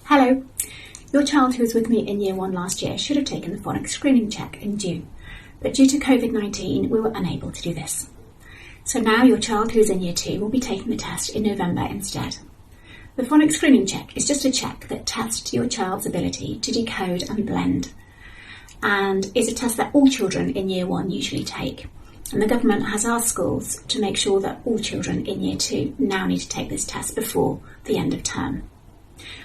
Hello. Your child who was with me in Year 1 last year should have taken the Phonics-Screening check in June, but due to COVID-19 we were unable to do this. So now your child who is in Year 2 will be taking the test in November instead. The Phonics-Screening check is just a check that tests your child's ability to decode and blend, and is a test that all children in Year 1 usually take. And the government has asked schools to make sure that all children in Year 2 now need to take this test before the end of term.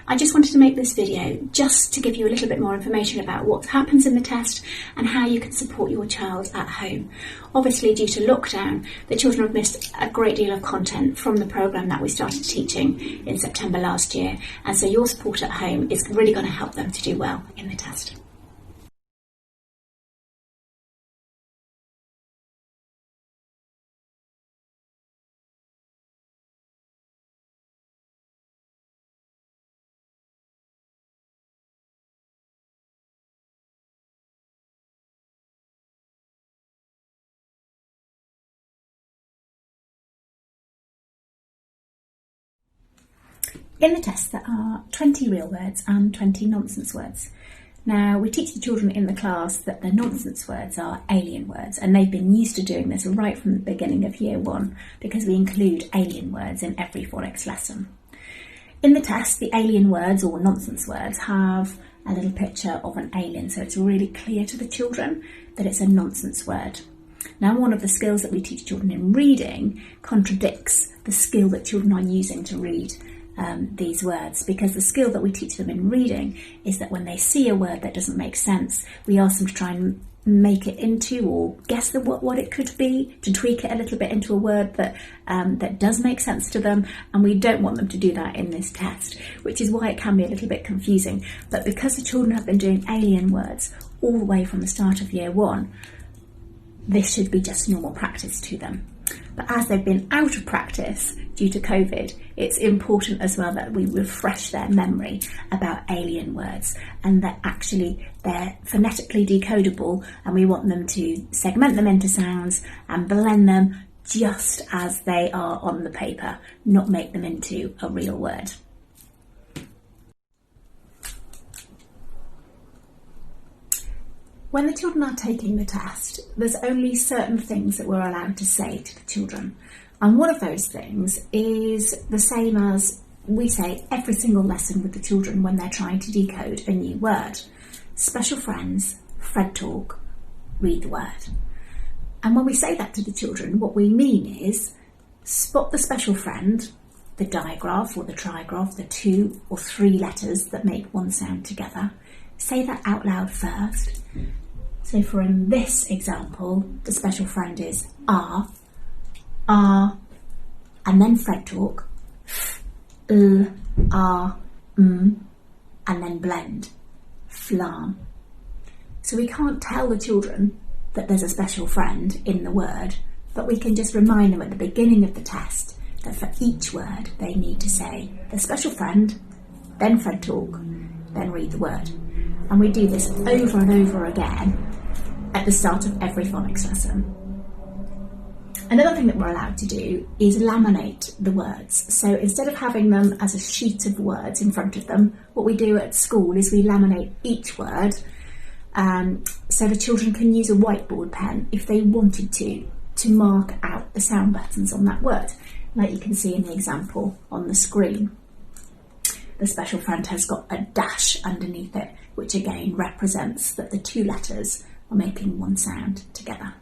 I just wanted to make this video just to give you a little bit more information about what happens in the test and how you can support your child at home. Obviously, due to lockdown, the children have missed a great deal of content from the programme that we started teaching in September last year, and so your support at home is really going to help them to do well in the test. In the test there are 20 real words and 20 nonsense words. Now, we teach the children in the class that the nonsense words are alien words, and they've been used to doing this right from the beginning of Year 1 because we include alien words in every phonics lesson. In the test, the alien words or nonsense words have a little picture of an alien, so it's really clear to the children that it's a nonsense word. Now, one of the skills that we teach children in reading contradicts the skill that children are using to read these words, because the skill that we teach them in reading is that when they see a word that doesn't make sense, we ask them to try and make it into, or guess what it could be, to tweak it a little bit into a word that does make sense to them, and we don't want them to do that in this test, which is why it can be a little bit confusing. But because the children have been doing alien words all the way from the start of Year 1, this should be just normal practice to them. But as they've been out of practice due to COVID, it's important as well that we refresh their memory about alien words, and that actually they're phonetically decodable, and we want them to segment them into sounds and blend them just as they are on the paper, not make them into a real word. When the children are taking the test, there's only certain things that we're allowed to say to the children. And one of those things is the same as we say every single lesson with the children when they're trying to decode a new word. Special friends, Fred talk, read the word. And when we say that to the children, what we mean is spot the special friend, the digraph or the trigraph, the 2 or 3 letters that make one sound together. Say that out loud first. So for in this example, the special friend is R, and then Fred talk, F, L, R, and then blend, flam. So we can't tell the children that there's a special friend in the word, but we can just remind them at the beginning of the test that for each word they need to say the special friend, then Fred talk, then read the word. And we do this over and over again at the start of every phonics lesson. Another thing that we're allowed to do is laminate the words. So instead of having them as a sheet of words in front of them, what we do at school is we laminate each word, so the children can use a whiteboard pen if they wanted to mark out the sound patterns on that word, like you can see in the example on the screen. The special friend has got a dash underneath it, which again represents that the 2 letters are making one sound together.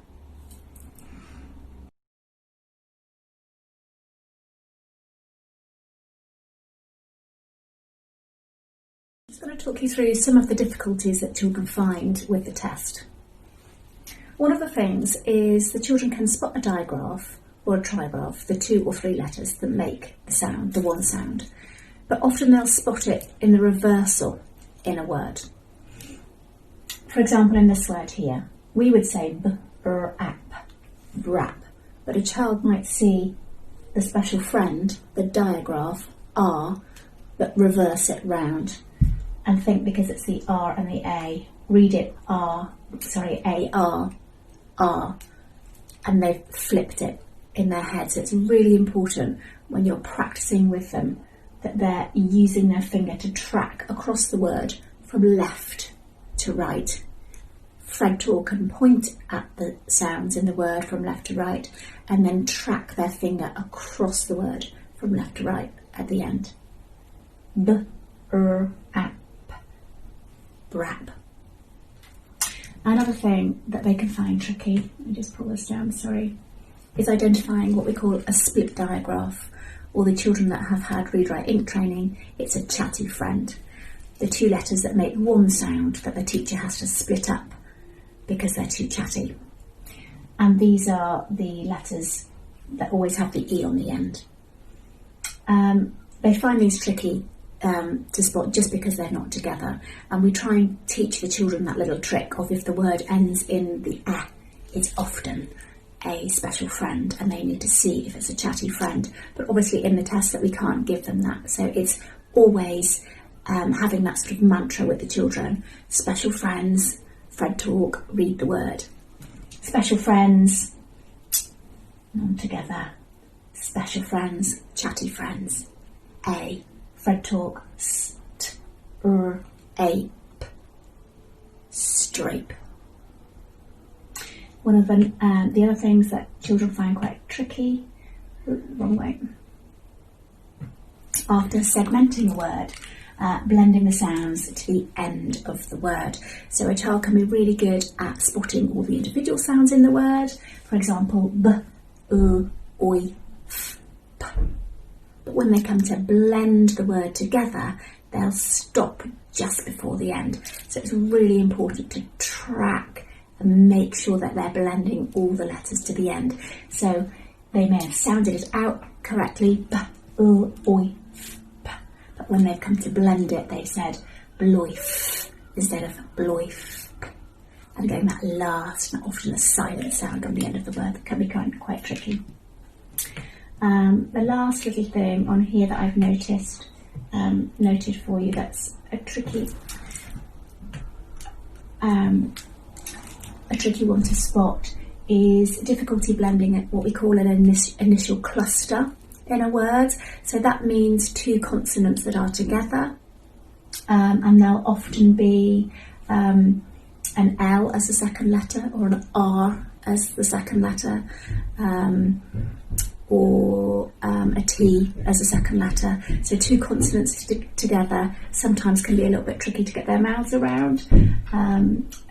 I'm just going to talk you through some of the difficulties that children find with the test. One of the things is the children can spot a digraph or a trigraph, the 2 or 3 letters that make the sound, the one sound, but often they'll spot it in the reversal in a word. For example, in this word here, we would say brap, but a child might see the special friend, the digraph, R, but reverse it round and think because it's the R and the A, read it R, and they've flipped it in their head. So it's really important when you're practicing with them that they're using their finger to track across the word from left to right. Fred Tor can point at the sounds in the word from left to right and then track their finger across the word from left to right at the end. B, app, brap. Another thing that they can find tricky, let me just pull this down, sorry, is identifying what we call a split diagraph. Or the children that have had read, write, ink training, it's a chatty friend. The two letters that make one sound that the teacher has to split up because they're too chatty. And these are the letters that always have the E on the end. They find these tricky to spot just because they're not together. And we try and teach the children that little trick of if the word ends in the A, it's often a special friend, and they need to see if it's a chatty friend. But obviously in the test that we can't give them that. So it's always having that sort of mantra with the children. Special friends, Fred talk, read the word. Special friends, none together. Special friends, chatty friends. A, Fred talk, st, ape, strape. One of the other things that children find quite tricky, wrong way, after segmenting a word, blending the sounds to the end of the word. So a child can be really good at spotting all the individual sounds in the word. For example, b, oi, f, p. But when they come to blend the word together, they'll stop just before the end. So it's really important to track and make sure that they're blending all the letters to the end. So they may have sounded it out correctly, b, oi, f, p. But when they've come to blend it, they've said bloif instead of bloif. And getting that last, and often a silent sound on the end of the word, that can be quite tricky. The last little thing on here that I've noted for you that's a tricky one to spot is difficulty blending at what we call an initial cluster in a word. So that means two consonants that are together, and they'll often be an L as the second letter or an R as the second letter, or a T as the second letter. So two consonants together sometimes can be a little bit tricky to get their mouths around.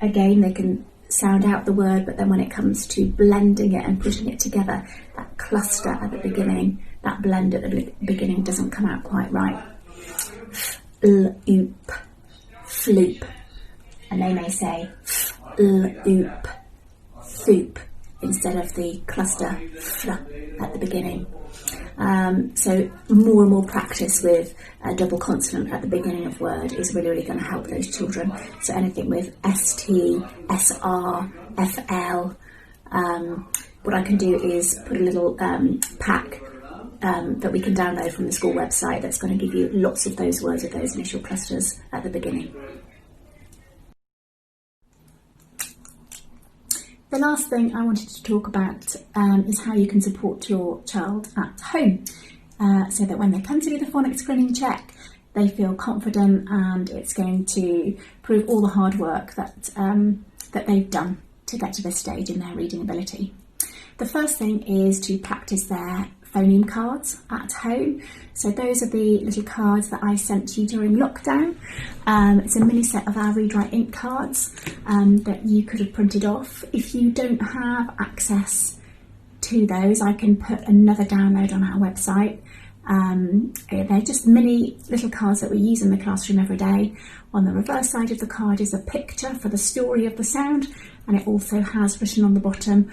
Again, they can sound out the word, but then when it comes to blending it and putting it together, that cluster at the beginning, that blend at the beginning doesn't come out quite right. F-l-oop, floop. And they may say f-l-oop, thoop, instead of the cluster fl at the beginning. So more and more practice with a double consonant at the beginning of word is really, really going to help those children. So anything with ST, SR, FL. What I can do is put a little pack that we can download from the school website that's going to give you lots of those words with those initial clusters at the beginning. The last thing I wanted to talk about is how you can support your child at home, so that when they come to do the Phonics-Screening check, they feel confident and it's going to prove all the hard work that they've done to get to this stage in their reading ability. The first thing is to practice their phoneme cards at home. So those are the little cards that I sent you during lockdown. It's a mini set of our read, write, ink cards that you could have printed off. If you don't have access to those, I can put another download on our website. They're just mini little cards that we use in the classroom every day. On the reverse side of the card is a picture for the story of the sound, and it also has written on the bottom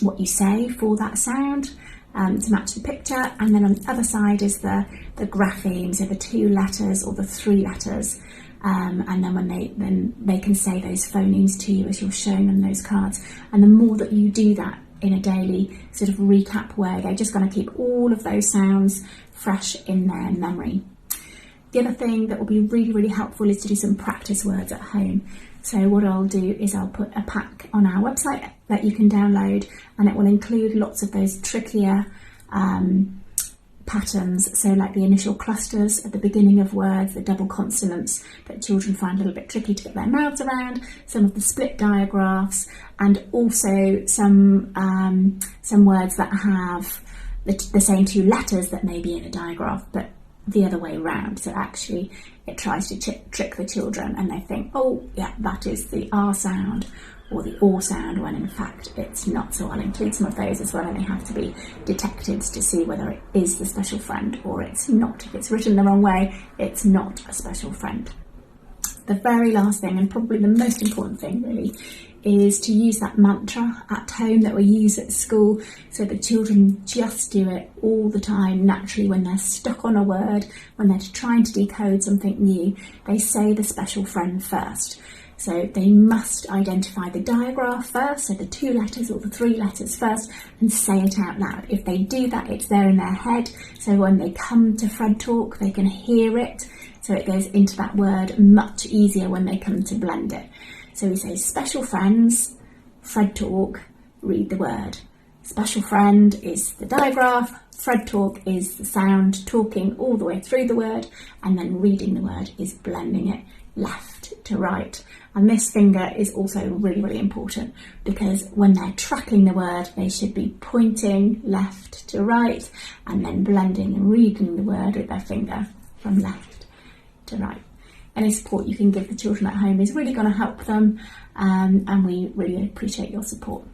what you say for that sound to match the picture. And then on the other side is the graphemes, so the 2 letters or the 3 letters, and then when they can say those phonemes to you as you're showing them those cards. And the more that you do that in a daily sort of recap way, they're just going to keep all of those sounds fresh in their memory. The other thing that will be really, really helpful is to do some practice words at home. So what I'll do is I'll put a pack on our website that you can download, and it will include lots of those trickier patterns, so like the initial clusters at the beginning of words, the double consonants that children find a little bit tricky to get their mouths around, some of the split digraphs, and also some words that have the same two letters that may be in a digraph, but the other way round. So actually it tries to trick the children, and they think, oh yeah, that is the R sound or the or sound, when in fact it's not. So I'll include some of those as well, and they have to be detected to see whether it is the special friend or it's not. If it's written the wrong way, it's not a special friend. The very last thing, and probably the most important thing really, is to use that mantra at home that we use at school, so the children just do it all the time naturally. When they're stuck on a word, when they're trying to decode something new, they say the special friend first. So they must identify the digraph first, so the 2 letters or the 3 letters first, and say it out loud. If they do that, it's there in their head, so when they come to Fred Talk, they can hear it, so it goes into that word much easier when they come to blend it. So we say special friends, Fred Talk, read the word. Special friend is the digraph, Fred Talk is the sound talking all the way through the word, and then reading the word is blending it left to right. And this finger is also really, really important, because when they're tracking the word, they should be pointing left to right and then blending and reading the word with their finger from left to right. Any support you can give the children at home is really going to help them, and we really appreciate your support.